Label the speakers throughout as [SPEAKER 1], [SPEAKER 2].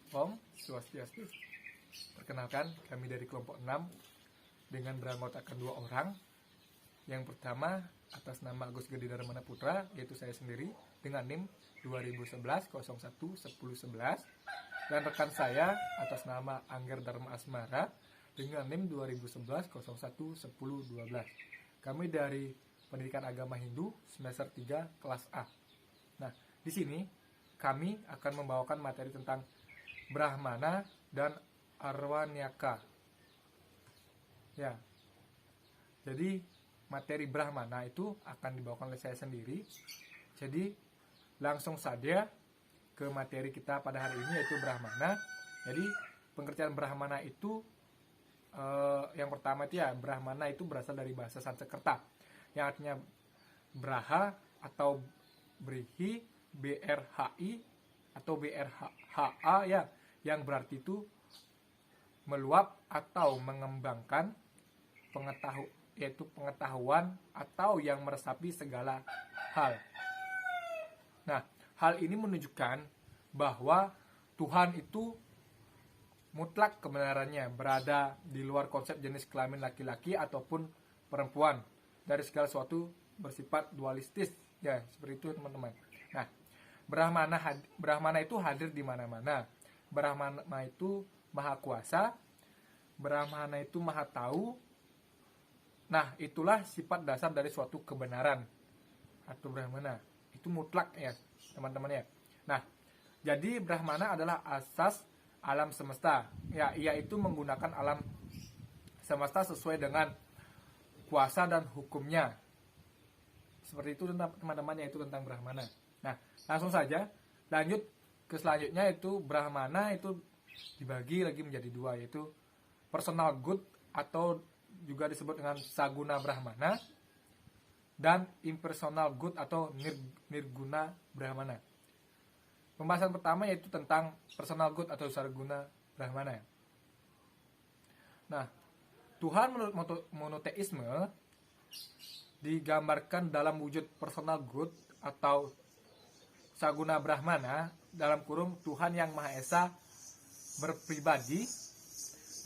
[SPEAKER 1] Om Swastiastu. Perkenalkan, kami dari kelompok 6 dengan beranggotakan 2 orang. Yang pertama atas nama Agus Gede Darmana Putra, yaitu saya sendiri dengan NIM 2011 01 10 11, dan rekan saya atas nama Angger Dharma Asmara dengan NIM 2011 01 10 12. Kami dari Pendidikan Agama Hindu semester 3 kelas A. Nah, di sini kami akan membawakan materi tentang Brahmana dan Arwanyaka. Ya. Jadi materi Brahmana itu akan dibawakan oleh saya sendiri. Jadi langsung saja ke materi kita pada hari ini, yaitu Brahmana. Jadi pengertian Brahmana itu yang pertama itu ya, Brahmana itu berasal dari bahasa Sanskerta yang artinya Braha atau Brihi, BRHI atau BRHA ya, yang berarti itu meluap atau mengembangkan yaitu pengetahuan atau yang meresapi segala hal. Nah, hal ini menunjukkan bahwa Tuhan itu mutlak kebenarannya, berada di luar konsep jenis kelamin laki-laki ataupun perempuan, dari segala sesuatu bersifat dualistis ya, seperti itu teman-teman. Nah, Brahmana itu hadir di mana-mana. Brahmana itu maha kuasa, Brahmana itu maha tahu. Nah, itulah sifat dasar dari suatu kebenaran atau Brahmana. Itu mutlak ya, teman-teman ya. Nah, jadi Brahmana adalah asas alam semesta. Ya, ia itu menggunakan alam semesta sesuai dengan kuasa dan hukumnya. Seperti itu teman-teman, yaitu tentang Brahmana. Nah, langsung saja lanjut ke selanjutnya, itu Brahmana itu dibagi lagi menjadi 2, yaitu personal good atau juga disebut dengan Saguna Brahmana, dan impersonal good atau Nirguna Brahmana. Pembahasan pertama yaitu tentang personal good atau Saguna Brahmana. Nah, Tuhan menurut monoteisme digambarkan dalam wujud personal good atau Saguna Brahmana, dalam kurung Tuhan yang Maha Esa berpribadi,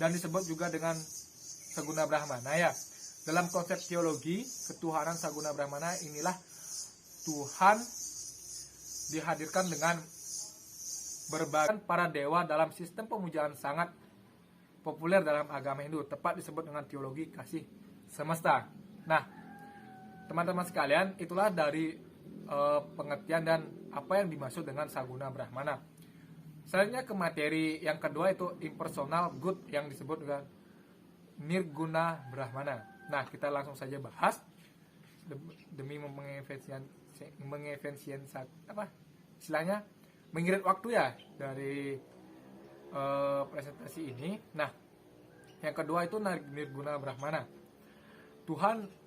[SPEAKER 1] dan disebut juga dengan Saguna Brahmana ya. Dalam konsep teologi ketuhanan Saguna Brahmana inilah Tuhan dihadirkan dengan berbagai para dewa dalam sistem pemujaan sangat populer dalam agama Hindu, tepat disebut dengan teologi kasih semesta. Nah, teman-teman sekalian, itulah dari pengertian dan apa yang dimaksud dengan Saguna Brahmana. Selanjutnya ke materi yang kedua, itu impersonal good yang disebut dengan Nirguna Brahmana. Nah, kita langsung saja bahas demi mengirit waktu ya dari presentasi ini. Nah, yang kedua itu Nirguna Brahmana. Tuhan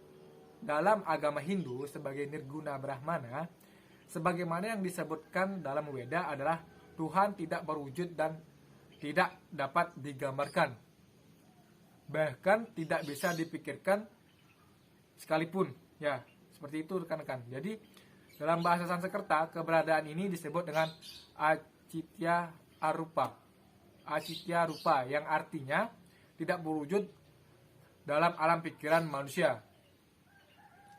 [SPEAKER 1] dalam agama Hindu sebagai Nirguna Brahmana, sebagaimana yang disebutkan dalam Weda, adalah Tuhan tidak berwujud dan tidak dapat digambarkan, bahkan tidak bisa dipikirkan sekalipun ya, seperti itu rekan-rekan. Jadi dalam bahasa Sanskerta, keberadaan ini disebut dengan Acitya Rupa, yang artinya tidak berwujud dalam alam pikiran manusia.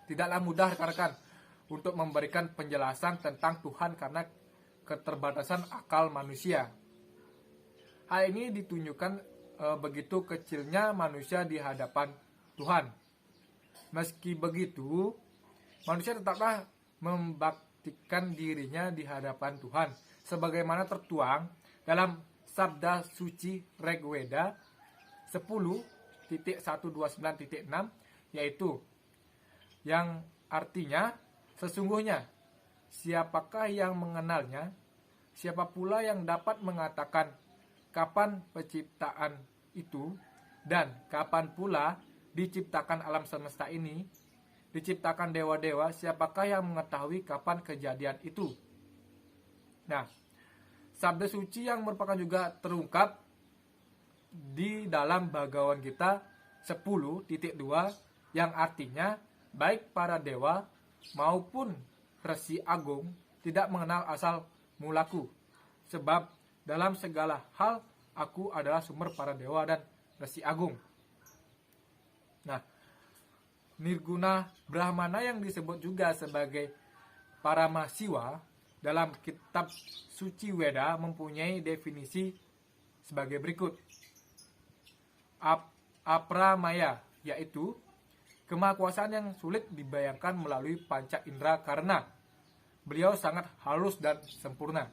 [SPEAKER 1] Tidaklah mudah rekan-rekan untuk memberikan penjelasan tentang Tuhan karena keterbatasan akal manusia. Hal ini ditunjukkan begitu kecilnya manusia di hadapan Tuhan. Meski begitu, manusia tetaplah membaktikan dirinya di hadapan Tuhan, sebagaimana tertuang dalam Sabda Suci Rigveda 10.129.6, yaitu yang artinya, sesungguhnya siapakah yang mengenalnya, siapa pula yang dapat mengatakan kapan penciptaan itu, dan kapan pula diciptakan alam semesta ini, diciptakan dewa-dewa, siapakah yang mengetahui kapan kejadian itu. Nah, sabda suci yang merupakan juga terungkap di dalam Bhagavad Gita 10.2, yang artinya baik para dewa maupun Resi Agung tidak mengenal asal mulaku, sebab Dalam segala hal, aku adalah sumber para dewa dan resi agung. Nah, Nirguna Brahmana yang disebut juga sebagai Paramasiwa dalam kitab suci Weda mempunyai definisi sebagai berikut. Apramaya, yaitu kemahakuasaan yang sulit dibayangkan melalui panca indera karena beliau sangat halus dan sempurna.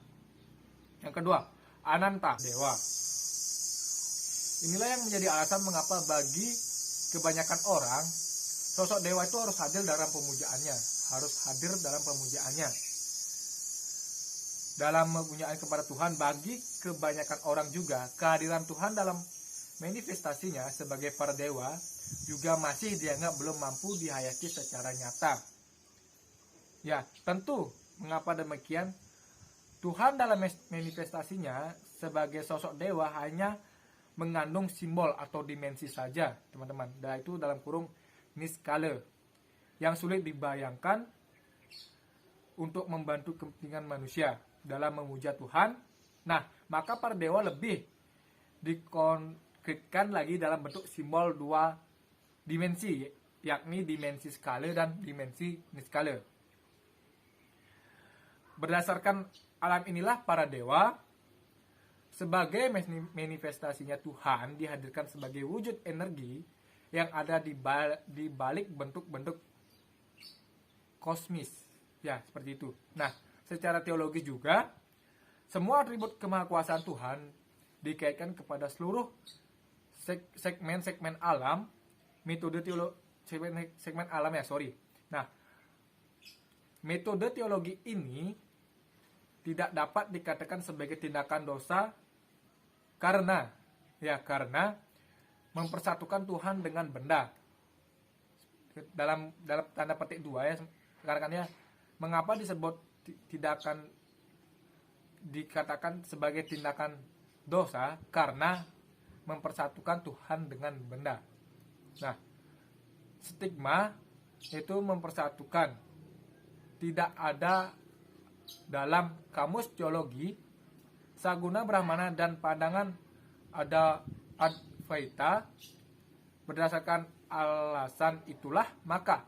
[SPEAKER 1] Yang kedua, Ananta, dewa. Inilah yang menjadi alasan mengapa bagi kebanyakan orang sosok dewa itu harus hadir dalam pemujaannya, dalam pemujaan kepada Tuhan. Bagi kebanyakan orang juga kehadiran Tuhan dalam manifestasinya sebagai para dewa juga masih dianggap belum mampu dihayati secara nyata. Ya, tentu mengapa demikian? Tuhan dalam manifestasinya sebagai sosok dewa hanya mengandung simbol atau dimensi saja, teman-teman. Dan itu dalam kurung niskala, yang sulit dibayangkan untuk membantu kepentingan manusia dalam memuja Tuhan. Nah, maka para dewa lebih dikonkretkan lagi dalam bentuk simbol dua dimensi, yakni dimensi skala dan dimensi niskala. Berdasarkan alam inilah para dewa sebagai manifestasinya Tuhan dihadirkan sebagai wujud energi yang ada di balik bentuk-bentuk kosmis. Ya, seperti itu. Nah, secara teologis juga, semua atribut kemahakuasaan Tuhan dikaitkan kepada seluruh segmen-segmen alam, segmen alam ya, sorry. Nah, metode teologi ini tidak dapat dikatakan sebagai tindakan dosa karena mempersatukan Tuhan dengan benda. Dalam tanda petik 2 ya, karena mengapa disebut tindakan dikatakan sebagai tindakan dosa karena mempersatukan Tuhan dengan benda. Nah, stigma itu mempersatukan, tidak ada dalam kamus teologi Saguna Brahmana dan pandangan ada Advaita. Berdasarkan alasan itulah maka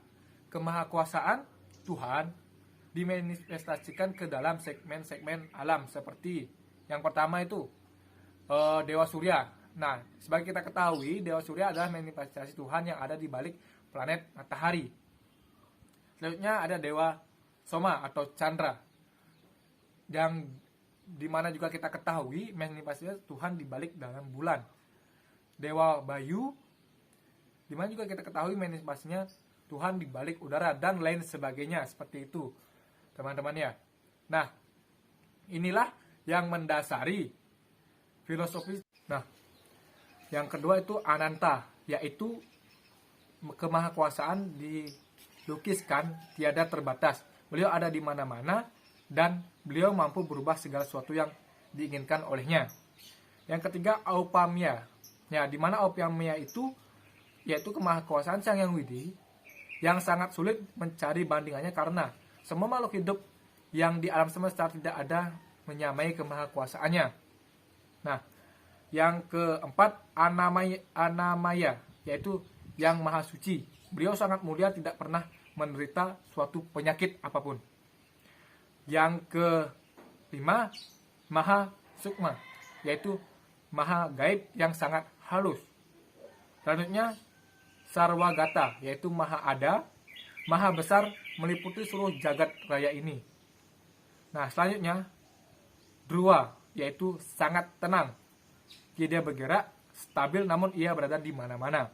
[SPEAKER 1] kemahakuasaan Tuhan dimanifestasikan ke dalam segmen-segmen alam seperti yang pertama itu Dewa Surya. Nah, sebagai kita ketahui, Dewa Surya adalah manifestasi Tuhan yang ada di balik planet matahari. Selanjutnya ada Dewa Soma atau Chandra, yang dimana juga kita ketahui manifestasi Tuhan di balik dalam bulan. Dewa Bayu, dimana juga kita ketahui manifestasinya Tuhan di balik udara dan lain sebagainya, seperti itu teman-teman ya. Nah, inilah yang mendasari filosofi. Nah, yang kedua itu Ananta, yaitu kemahakuasaan dilukiskan tiada terbatas. Beliau ada di mana-mana dan beliau mampu berubah segala sesuatu yang diinginkan olehnya. Yang ketiga Aupamya, ya, di mana Aupamya itu yaitu kemahakuasaan Sang Yang Widi yang sangat sulit mencari bandingannya karena semua makhluk hidup yang di alam semesta tidak ada menyamai kemahakuasaannya. Nah, yang keempat Anamaya, yaitu yang maha suci. Beliau sangat mulia, tidak pernah menderita suatu penyakit apapun. Yang kelima Maha Sukma, yaitu maha gaib yang sangat halus. Selanjutnya Sarwagata, yaitu maha ada, maha besar, meliputi seluruh jagat raya ini. Nah, selanjutnya Dhruva, yaitu sangat tenang. Dia bergerak stabil namun ia berada di mana-mana.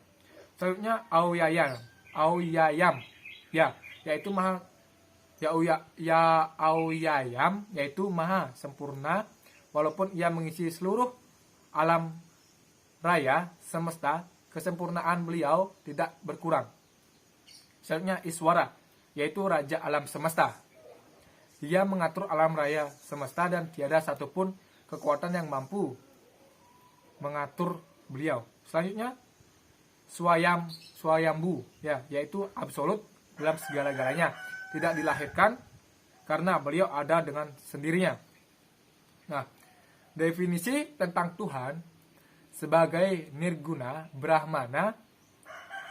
[SPEAKER 1] Selanjutnya Auyayam, ya, yaitu maha Auyayam, yaitu maha sempurna walaupun ia mengisi seluruh alam raya semesta, kesempurnaan beliau tidak berkurang. Selanjutnya Iswara, yaitu raja alam semesta. Dia mengatur alam raya semesta dan tiada satupun kekuatan yang mampu mengatur beliau. Selanjutnya Swayambu, ya, yaitu absolut dalam segala-galanya, tidak dilahirkan karena beliau ada dengan sendirinya. Nah, definisi tentang Tuhan sebagai nirguna Brahmana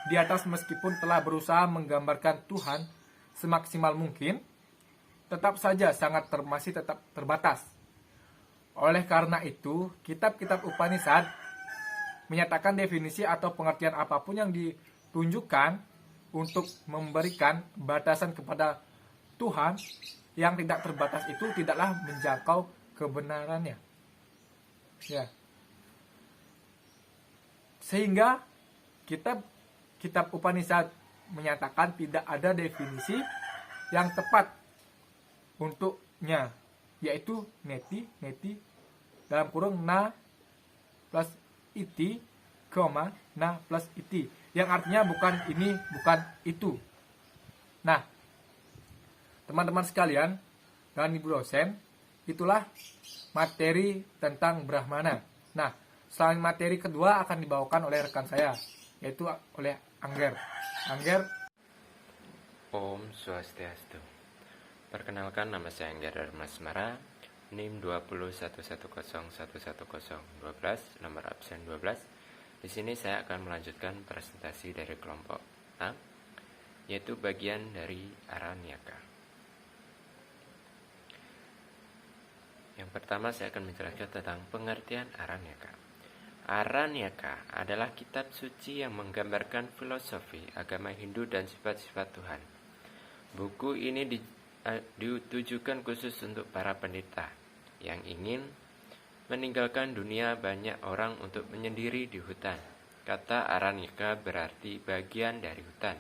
[SPEAKER 1] di atas, meskipun telah berusaha menggambarkan Tuhan semaksimal mungkin, tetap saja masih tetap terbatas. Oleh karena itu, kitab-kitab Upanishad menyatakan definisi atau pengertian apapun yang ditunjukkan untuk memberikan batasan kepada Tuhan yang tidak terbatas itu tidaklah menjangkau kebenarannya. Ya. Sehingga kitab Upanishad menyatakan tidak ada definisi yang tepat untuknya, yaitu neti dalam kurung na plus iti, na plus iti, yang artinya bukan ini, bukan itu. Nah, teman-teman sekalian dan ibu dosen, itulah materi tentang Brahmana. Nah, selain materi kedua akan dibawakan oleh rekan saya, yaitu oleh Angger.
[SPEAKER 2] Om Swastiastu. Perkenalkan, nama saya Angger Dharma Semara, NIM 201101101112, nomor absen 12. Di sini saya akan melanjutkan presentasi dari kelompok 6, yaitu bagian dari Aranyaka. Yang pertama saya akan menjelaskan tentang pengertian Aranyaka. Aranyaka adalah kitab suci yang menggambarkan filosofi agama Hindu dan sifat-sifat Tuhan. Buku ini ditujukan khusus untuk para pendeta yang ingin meninggalkan dunia banyak orang untuk menyendiri di hutan. Kata Aranyaka berarti bagian dari hutan.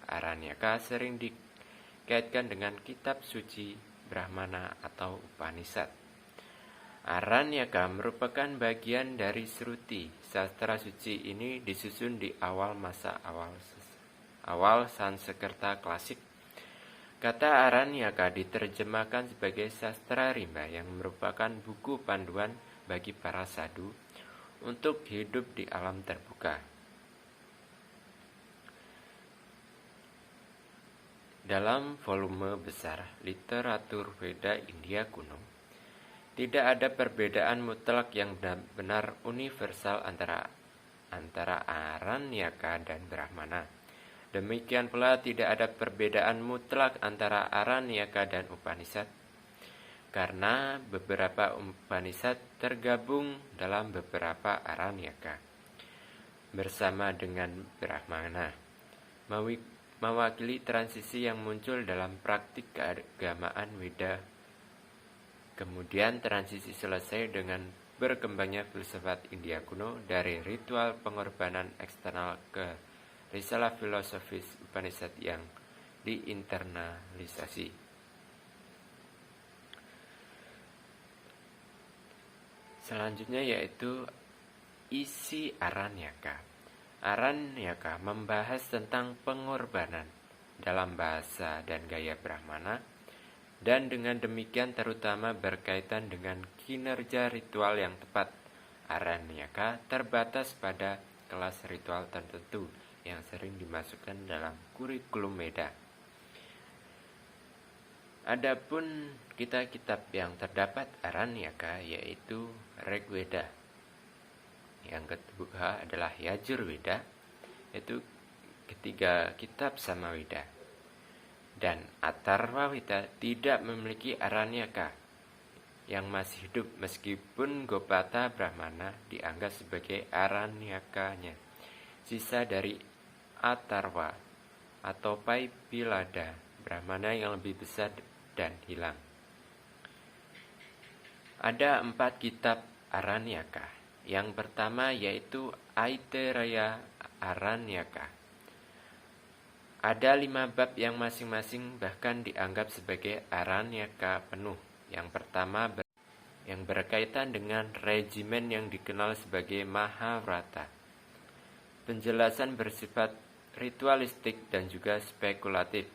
[SPEAKER 2] Aranyaka sering dikaitkan dengan kitab suci Brahmana atau Upanishad. Aranyaka merupakan bagian dari Sruti. Sastra suci ini disusun di awal Sanskerta klasik. Kata Aranyaka diterjemahkan sebagai sastra rimba yang merupakan buku panduan bagi para sadhu untuk hidup di alam terbuka. Dalam volume besar literatur Veda India kuno, tidak ada perbedaan mutlak yang benar universal antara Aranyaka dan Brahmana. Demikian pula tidak ada perbedaan mutlak antara Aranyaka dan Upanishad, karena beberapa Upanishad tergabung dalam beberapa Aranyaka bersama dengan Brahmana, mewakili transisi yang muncul dalam praktik keagamaan Weda. Kemudian transisi selesai dengan berkembangnya filsafat India kuno dari ritual pengorbanan eksternal ke risalah filosofis Upanishad yang diinternalisasi. Selanjutnya yaitu isi Aranyaka. Aranyaka membahas tentang pengorbanan dalam bahasa dan gaya Brahmana, dan dengan demikian terutama berkaitan dengan kinerja ritual yang tepat. Aranyaka terbatas pada kelas ritual tertentu yang sering dimasukkan dalam kurikulum Veda. Adapun kitab-kitab yang terdapat Aranyaka yaitu Rigveda. Yang kedua adalah Yajurveda, yaitu ketiga kitab Samaveda. Dan Atharvaveda tidak memiliki Aranyaka yang masih hidup, meskipun Gopata Brahmana dianggap sebagai Aranyakanya. Sisa dari Atharva atau Paipilada Brahmana yang lebih besar dan hilang. Ada 4 kitab Aranyaka. Yang pertama yaitu Aitareya Aranyaka. Ada 5 bab yang masing-masing bahkan dianggap sebagai Aranyaka penuh. Yang pertama yang berkaitan dengan regimen yang dikenal sebagai Mahavrata. Penjelasan bersifat ritualistik dan juga spekulatif.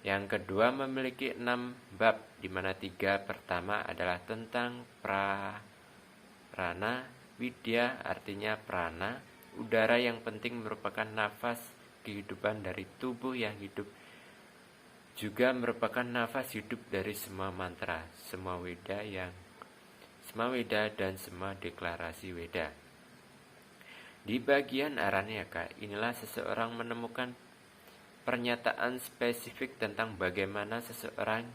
[SPEAKER 2] Yang kedua memiliki 6 bab, di mana 3 pertama adalah tentang prana widya, artinya prana, udara yang penting merupakan nafas kehidupan dari tubuh yang hidup, juga merupakan nafas hidup dari semua mantra, semua Weda yang Atma Weda, dan semua deklarasi Weda. Di bagian Aranyaka inilah seseorang menemukan pernyataan spesifik tentang bagaimana seseorang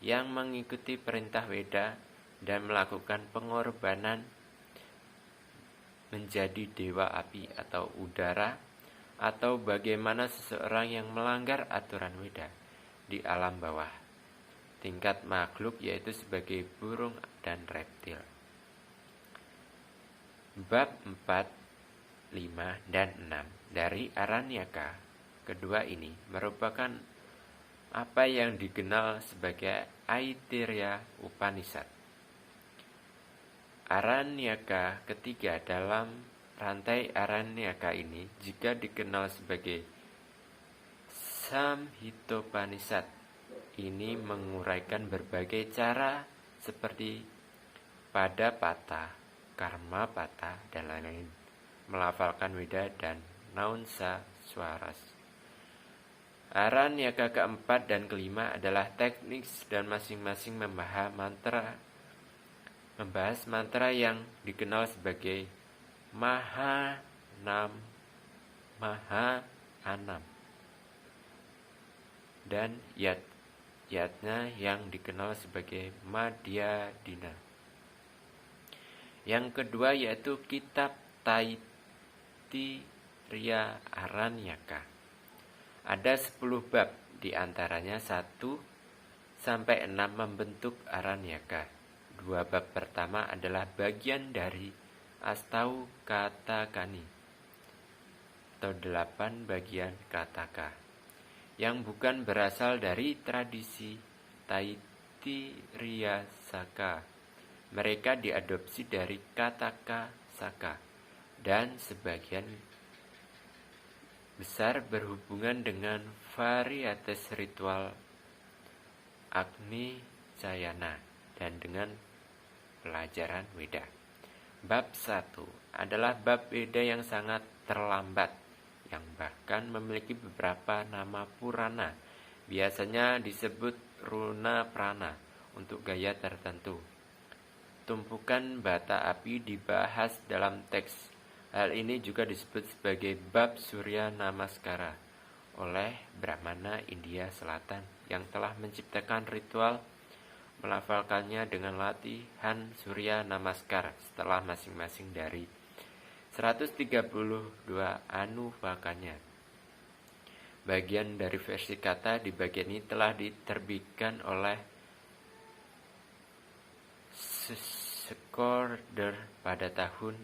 [SPEAKER 2] yang mengikuti perintah Weda dan melakukan pengorbanan menjadi dewa api atau udara, atau bagaimana seseorang yang melanggar aturan Weda di alam bawah, tingkat makhluk yaitu sebagai burung dan reptil. Bab 4, 5, dan 6 dari Aranyaka kedua ini merupakan apa yang dikenal sebagai Aitreya Upanishad. Aranyaka ketiga dalam rantai Aranyaka ini juga dikenal sebagai Samhitopanishad. Ini menguraikan berbagai cara seperti pada patah, karma patah, dan lain-lain, melafalkan Weda dan Naunsa Swaras. Aranyaka keempat dan kelima adalah teknik dan masing-masing membahas mantra yang dikenal sebagai Maha Anam, dan yatnya yang dikenal sebagai Madhyadina. Yang kedua yaitu kitab Taittiriya Aranyaka. Ada 10 bab, diantaranya 1 sampai 6 membentuk Aranyaka. 2 bab pertama adalah bagian dari Astau Katakani atau 8 bagian Kataka yang bukan berasal dari tradisi Taittiriya Saka. Mereka diadopsi dari Kataka Saka dan sebagian besar berhubungan dengan varietas ritual Agni Cayana dan dengan pelajaran Weda. Bab 1 adalah bab Weda yang sangat terlambat, yang bahkan memiliki beberapa nama Purana, biasanya disebut Runa Prana untuk gaya tertentu. Tumpukan bata api dibahas dalam teks. Hal ini juga disebut sebagai bab Surya Namaskara oleh Brahmana India Selatan yang telah menciptakan ritual melafalkannya dengan latihan Surya Namaskar setelah masing-masing dari 132 anuvakannya. Bagian dari versi kata di bagian ini telah diterbitkan oleh Skorder pada tahun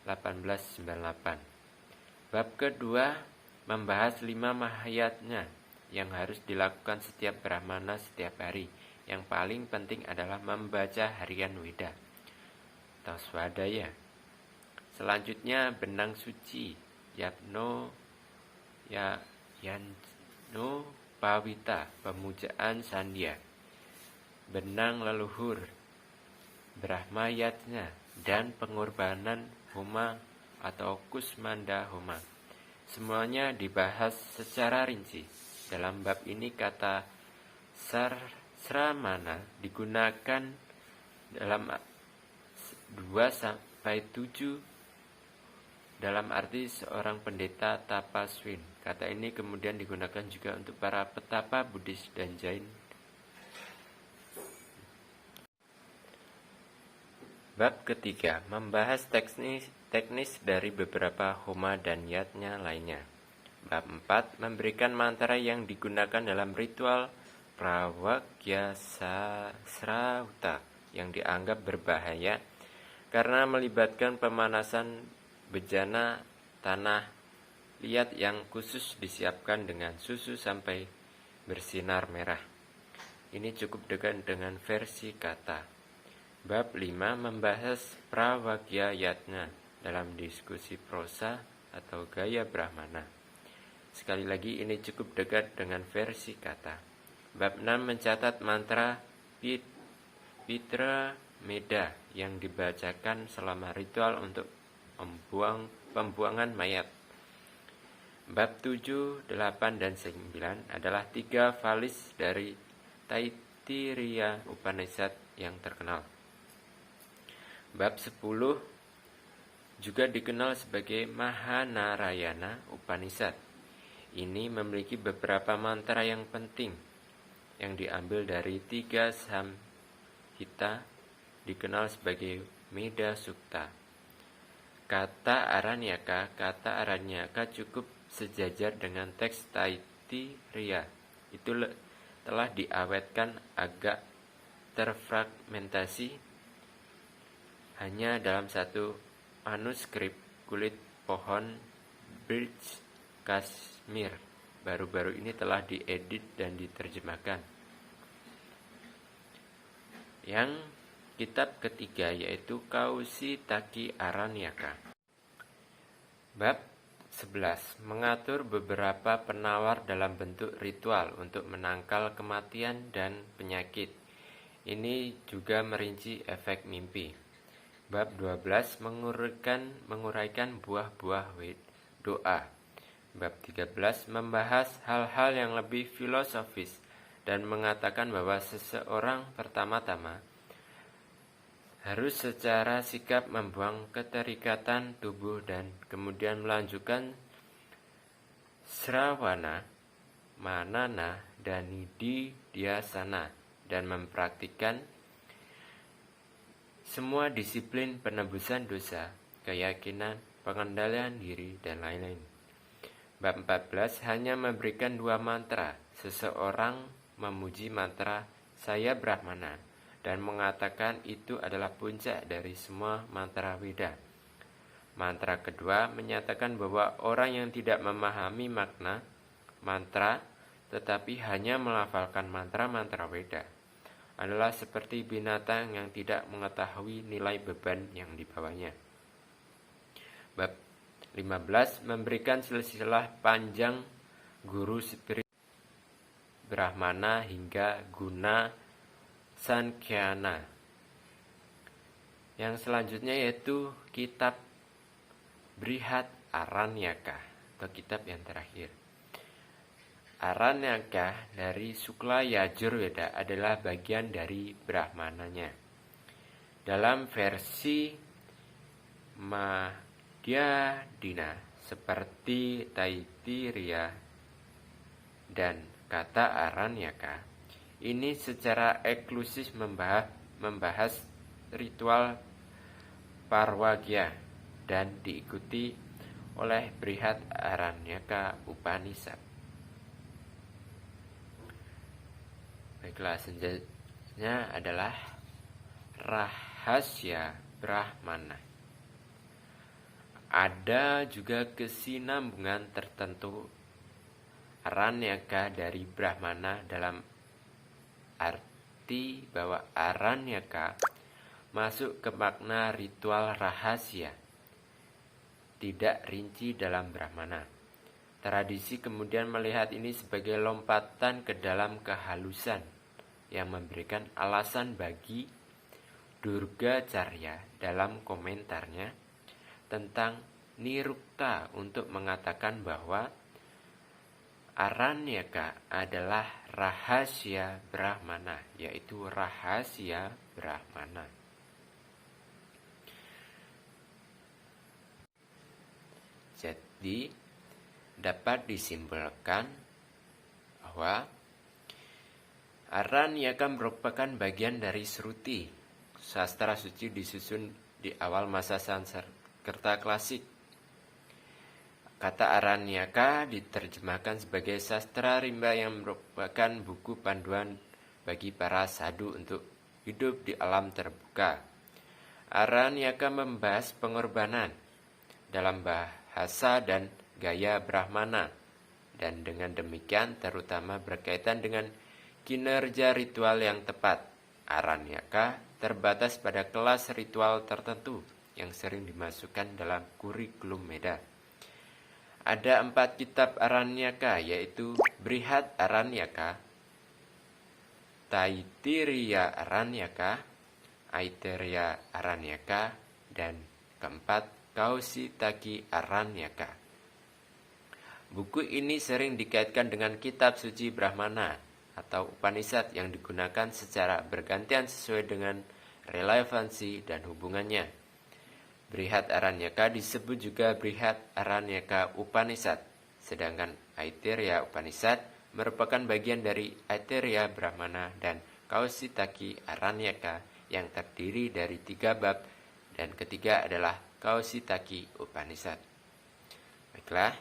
[SPEAKER 2] 1898. Bab kedua membahas 5 mahayatnya yang harus dilakukan setiap Brahmana setiap hari. Yang paling penting adalah membaca harian Weda atau swadaya. Selanjutnya benang suci, Yano Pawita, pemujaan Sandhya. Benang leluhur, Brahmayatnya, dan pengorbanan Homa atau Kusmanda Homa. Semuanya dibahas secara rinci. Dalam bab ini kata Sramana digunakan dalam 2-7 dalam arti seorang pendeta tapaswin. Kata ini kemudian digunakan juga untuk para petapa Buddhis dan Jain. Bab ketiga membahas teknis dari beberapa homa dan yatnya lainnya. Bab 4 memberikan mantra yang digunakan dalam ritual Prawagya Srauta yang dianggap berbahaya karena melibatkan pemanasan bejana tanah liat yang khusus disiapkan dengan susu sampai bersinar merah. Ini cukup dekat dengan versi kata. Bab 5 membahas Prawagya Yatna dalam diskusi prosa atau gaya Brahmana. Sekali lagi ini cukup dekat dengan versi kata. Bab 6 mencatat mantra Pitra Meda yang dibacakan selama ritual untuk pembuangan mayat. Bab 7, 8, dan 9 adalah 3 valis dari Taittiriya Upanishad yang terkenal. Bab 10 juga dikenal sebagai Mahanarayana Upanishad. Ini memiliki beberapa mantra yang penting yang diambil dari 3 samhita dikenal sebagai Meda Sukta. Kata Aranyaka cukup sejajar dengan teks Taittiriya. Itu telah diawetkan agak terfragmentasi hanya dalam satu manuskrip kulit pohon birch Kashmir. Baru-baru ini telah diedit dan diterjemahkan. Yang kitab ketiga yaitu Kaushitaki Aranyaka. Bab 11 mengatur beberapa penawar dalam bentuk ritual untuk menangkal kematian dan penyakit. Ini juga merinci efek mimpi. Bab 12 menguraikan buah-buah doa. Bab 13 membahas hal-hal yang lebih filosofis dan mengatakan bahwa seseorang pertama-tama harus secara sikap membuang keterikatan tubuh dan kemudian melanjutkan Sravana, Manana, dan Nididhyasana dan mempraktikkan semua disiplin penebusan dosa, keyakinan, pengendalian diri, dan lain-lain. Bab 14 hanya memberikan 2 mantra. Seseorang memuji mantra Saya Brahmana dan mengatakan itu adalah puncak dari semua mantra Weda. Mantra kedua menyatakan bahwa orang yang tidak memahami makna mantra tetapi hanya melafalkan mantra-mantra Weda adalah seperti binatang yang tidak mengetahui nilai beban yang dibawanya. Bab 15 memberikan silsilah panjang guru spirit Brahmana hingga guna Sankhya. Yang selanjutnya yaitu kitab Brihat Aranyaka atau kitab yang terakhir. Aranyaka dari Sukla Yajurveda adalah bagian dari Brahmananya. Dalam versi Madhyadina seperti Taittiriya dan kata Aranyaka, ini secara eksklusif membahas ritual Parwagya dan diikuti oleh Brihat Aranyaka Upanishad. Baiklah, selanjutnya adalah Rahasya Brahmana. Ada juga kesinambungan tertentu Aranyaka dari Brahmana dalam arti bahwa Aranyaka masuk ke makna ritual rahasia, tidak rinci dalam Brahmana. Tradisi kemudian melihat ini sebagai lompatan ke dalam kehalusan yang memberikan alasan bagi Durgacarya dalam komentarnya tentang Nirukta untuk mengatakan bahwa Aranyaka adalah rahasia Brahmana, yaitu rahasia Brahmana. Jadi dapat disimpulkan bahwa Aranyaka merupakan bagian dari Sruti, sastra suci disusun di awal masa Sanskerta klasik. Kata Aranyaka diterjemahkan sebagai sastra rimba yang merupakan buku panduan bagi para sadhu untuk hidup di alam terbuka. Aranyaka membahas pengorbanan dalam bahasa dan gaya Brahmana, dan dengan demikian terutama berkaitan dengan kinerja ritual yang tepat. Aranyaka terbatas pada kelas ritual tertentu yang sering dimasukkan dalam kurikulum Meda. Ada 4 kitab Aranyaka, yaitu Brihat Aranyaka, Taittiriya Aranyaka, Aitareya Aranyaka, dan keempat Kaushitaki Aranyaka. Buku ini sering dikaitkan dengan kitab suci Brahmana atau Upanishad yang digunakan secara bergantian sesuai dengan relevansi, dan hubungannya. Brihad Aranyaka disebut juga Brihad Aranyaka Upanishad, sedangkan Aitareya Upanishad merupakan bagian dari Aitareya Brahmana dan Kaushitaki Aranyaka yang terdiri dari 3 bab, dan ketiga adalah Kaushitaki Upanishad. Baiklah,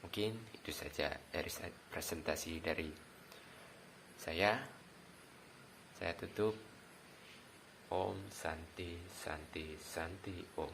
[SPEAKER 2] mungkin itu saja dari presentasi dari saya. Saya tutup. Om Santi Santi Santi Om.